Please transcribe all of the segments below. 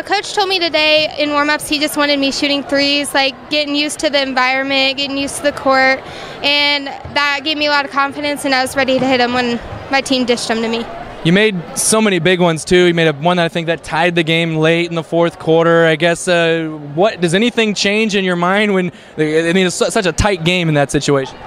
Coach told me today in warm-ups he just wanted me shooting threes, like getting used to the environment, getting used to the court, and that gave me a lot of confidence, and I was ready to hit them when my team dished them to me. You made so many big ones too. You made one that I think that tied the game late in the fourth quarter. I guess what does anything change in your mind when it's such a tight game in that situation?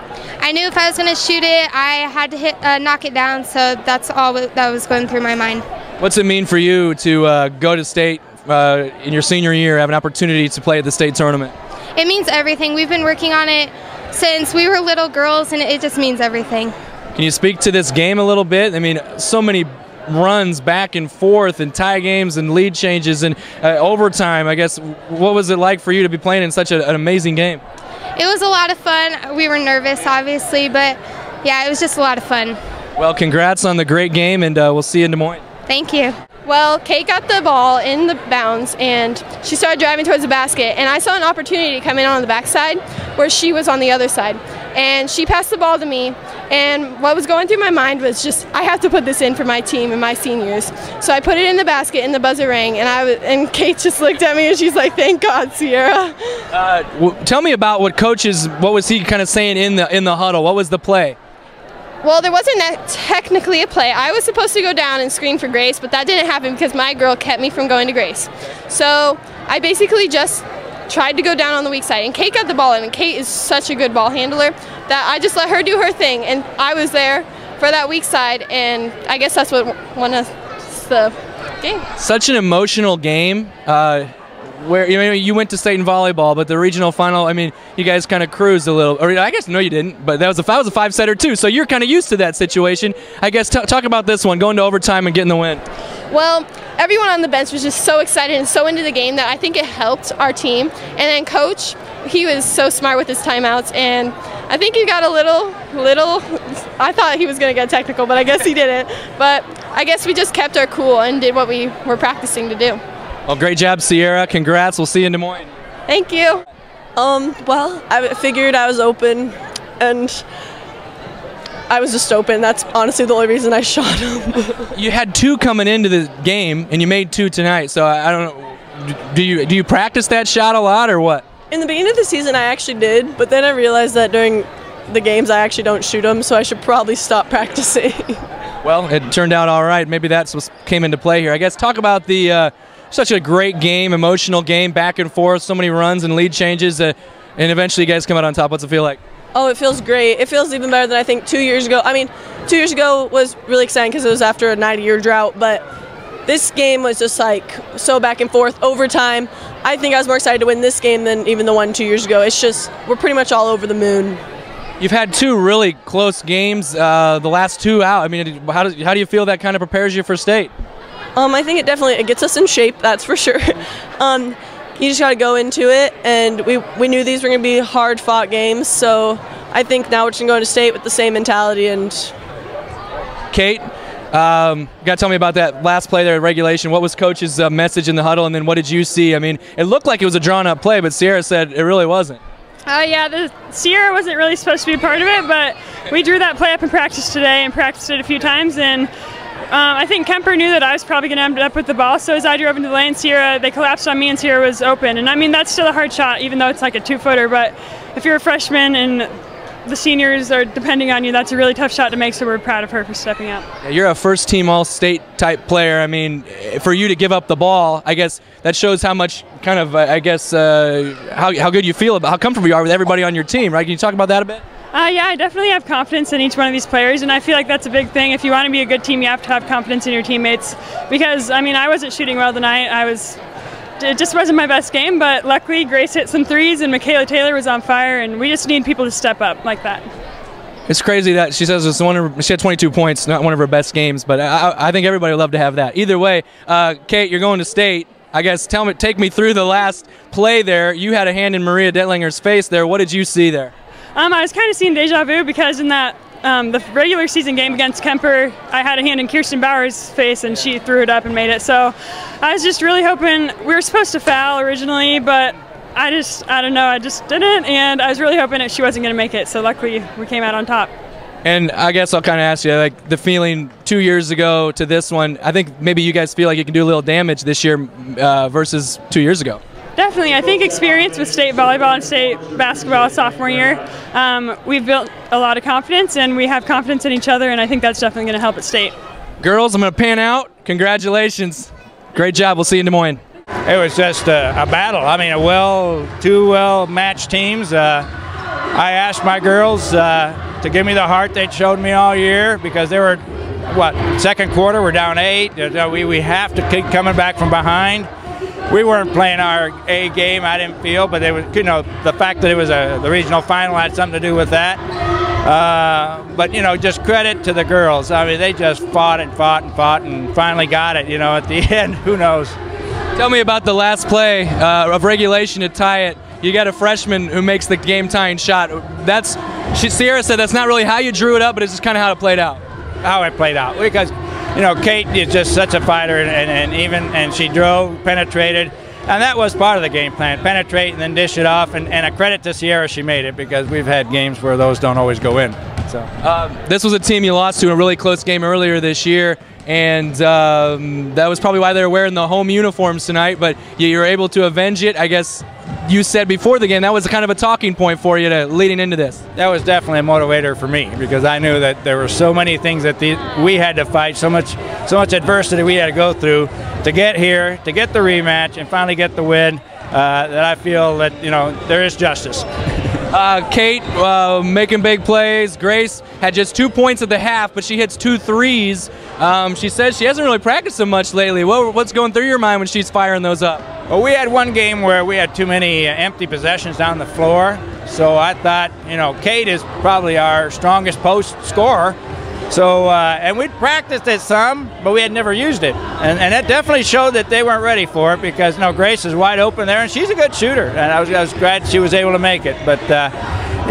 I knew if I was going to shoot it, I had to knock it down. So that's all that was going through my mind. What's it mean for you to go to state in your senior year, have an opportunity to play at the state tournament? It means everything. We've been working on it since we were little girls, and it just means everything. Can you speak to this game a little bit? I mean, so many runs back and forth and tie games and lead changes and overtime. I guess, what was it like for you to be playing in such an amazing game? It was a lot of fun. We were nervous, obviously, but yeah, it was just a lot of fun. Well, congrats on the great game, and we'll see you in Des Moines. Thank you. Well, Kate got the ball in the bounds, and she started driving towards the basket, and I saw an opportunity to come in on the backside where she was on the other side. And she passed the ball to me, and what was going through my mind was just, I have to put this in for my team and my seniors. So I put it in the basket, and the buzzer rang, and Kate just looked at me, and she's like, "Thank God, Sierra." Tell me about what was he kind of saying in the huddle? What was the play? Well, there wasn't technically a play. I was supposed to go down and screen for Grace, but that didn't happen because my girl kept me from going to Grace. So I basically just tried to go down on the weak side, and Kate got the ball in, and Kate is such a good ball handler that I just let her do her thing, and I was there for that weak side, and I guess that's what won us the game. Such an emotional game. Where you went to state in volleyball, but the regional final, I mean, you guys kind of cruised a little. Or I guess no, you didn't. But that was a five-setter too. So you're kind of used to that situation. I guess talk about this one, going to overtime and getting the win. Well, everyone on the bench was just so excited and so into the game that I think it helped our team. And then Coach, he was so smart with his timeouts, and I think he got a little. I thought he was going to get technical, but I guess he didn't. But I guess we just kept our cool and did what we were practicing to do. Well, great job, Sierra. Congrats. We'll see you in Des Moines. Thank you. Well, I figured I was open, and I was just open. That's honestly the only reason I shot him. You had two coming into the game, and you made two tonight. So I don't know. Do you practice that shot a lot, or what? In the beginning of the season, I actually did, but then I realized that during the games, I actually don't shoot them, so I should probably stop practicing. Well, it turned out all right. Maybe that's what came into play here. I guess talk about the such a great game, emotional game, back and forth, so many runs and lead changes, and eventually you guys come out on top. What's it feel like? Oh, it feels great. It feels even better than I think 2 years ago. I mean, 2 years ago was really exciting because it was after a 90-year drought, but this game was just like so back and forth, overtime. I think I was more excited to win this game than even the one 2 years ago. It's just, we're pretty much all over the moon. You've had two really close games, the last two out. I mean, how do you feel that kind of prepares you for state? I think it gets us in shape, that's for sure. You just got to go into it, and we knew these were going to be hard-fought games, so I think now we're just going to go into state with the same mentality. And Kate, you got to tell me about that last play there at regulation. What was Coach's message in the huddle, and then what did you see? I mean, it looked like it was a drawn-up play, but Sierra said it really wasn't. Yeah, Sierra wasn't really supposed to be a part of it, but we drew that play up in practice today and practiced it a few times, and I think Kuemper knew that I was probably going to end up with the ball, so as I drove into the lane, they collapsed on me, and Sierra was open. And I mean, that's still a hard shot, even though it's like a 2-footer, but if you're a freshman and the seniors are depending on you, that's a really tough shot to make, so we're proud of her for stepping up. Yeah, you're a first-team All-State type player. I mean, for you to give up the ball, I guess that shows how much kind of, how good you feel about, how comfortable you are with everybody on your team, right? Can you talk about that a bit? Yeah, I definitely have confidence in each one of these players, and I feel like that's a big thing. If you want to be a good team, you have to have confidence in your teammates, because, I mean, I wasn't shooting well tonight. It just wasn't my best game, but luckily Grace hit some threes, and Micayla Taylor was on fire, and we just need people to step up like that. It's crazy that she says she had 22 points, not one of her best games, but I think everybody would love to have that. Either way, Kate, you're going to state. I guess take me through the last play there. You had a hand in Maria Detlinger's face there. What did you see there? I was kind of seeing deja vu because in that the regular season game against Kuemper, I had a hand in Kirsten Bauer's face and she threw it up and made it. So I was just really hoping, we were supposed to foul originally, but I don't know, I just didn't, and I was really hoping that she wasn't going to make it. So luckily we came out on top. And I guess I'll kind of ask you, like, the feeling 2 years ago to this one. I think maybe you guys feel like you can do a little damage this year versus 2 years ago. Definitely. I think experience with state volleyball and state basketball sophomore year, we've built a lot of confidence, and we have confidence in each other, and I think that's definitely going to help at state. Girls, I'm going to pan out. Congratulations. Great job. We'll see you in Des Moines. It was just a battle. I mean, two well-matched teams. I asked my girls to give me the heart they showed me all year, because they were, second quarter, we're down 8. We have to keep coming back from behind. We weren't playing our A game, I didn't feel, but it was, the fact that it was the regional final had something to do with that. But just credit to the girls. I mean, they just fought and finally got it. At the end, who knows? Tell me about the last play of regulation to tie it. You got a freshman who makes the game-tying shot. Sierra said that's not really how you drew it up, but it's just kind of how it played out. How it played out, because Kate is just such a fighter, and she drove, penetrated, and that was part of the game plan: penetrate and then dish it off. And a credit to Sierra, she made it, because we've had games where those don't always go in. So this was a team you lost to in a really close game earlier this year. And that was probably why they were wearing the home uniforms tonight, but you were able to avenge it. I guess you said before the game that was kind of a talking point for you leading into this. That was definitely a motivator for me, because I knew that there were so many things that we had to fight, so much adversity we had to go through to get here, to get the rematch, and finally get the win, that I feel that there is justice. Kate making big plays. Grace had just 2 points at the half, but she hits 2 threes. She says she hasn't really practiced so much lately. What's going through your mind when she's firing those up? Well, we had one game where we had too many empty possessions down the floor, so I thought, Kate is probably our strongest post scorer. So, and we'd practiced it some, but we had never used it. And that definitely showed that they weren't ready for it, because, Grace is wide open there, and she's a good shooter. And I was glad she was able to make it. But,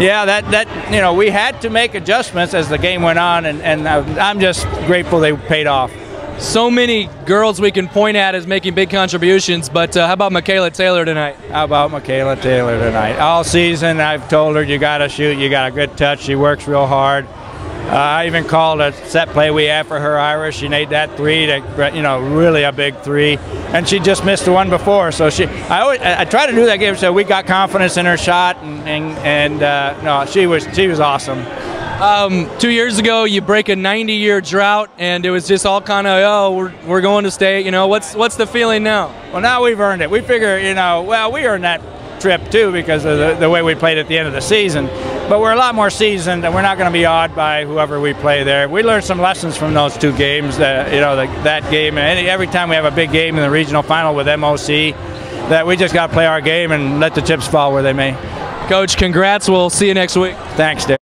yeah, we had to make adjustments as the game went on, and I'm just grateful they paid off. So many girls we can point at as making big contributions, but how about Micayla Taylor tonight? How about Micayla Taylor tonight? All season I've told her, you got to shoot, you got a good touch, she works real hard. I even called a set play we had for her, Irish. She made that 3, really a big 3, and she just missed the one before. So I try to do that game so we got confidence in her shot, and no, she was awesome. 2 years ago, you break a 90-year drought, and it was just all kind of, we're going to state. What's the feeling now? Well, now we've earned it. We figure, we earned that trip too, because of the way we played at the end of the season. But we're a lot more seasoned, and we're not going to be awed by whoever we play there. We learned some lessons from those 2 games. That game, and every time we have a big game in the regional final with MOC, that we just got to play our game and let the chips fall where they may. Coach, congrats. We'll see you next week. Thanks, Dave.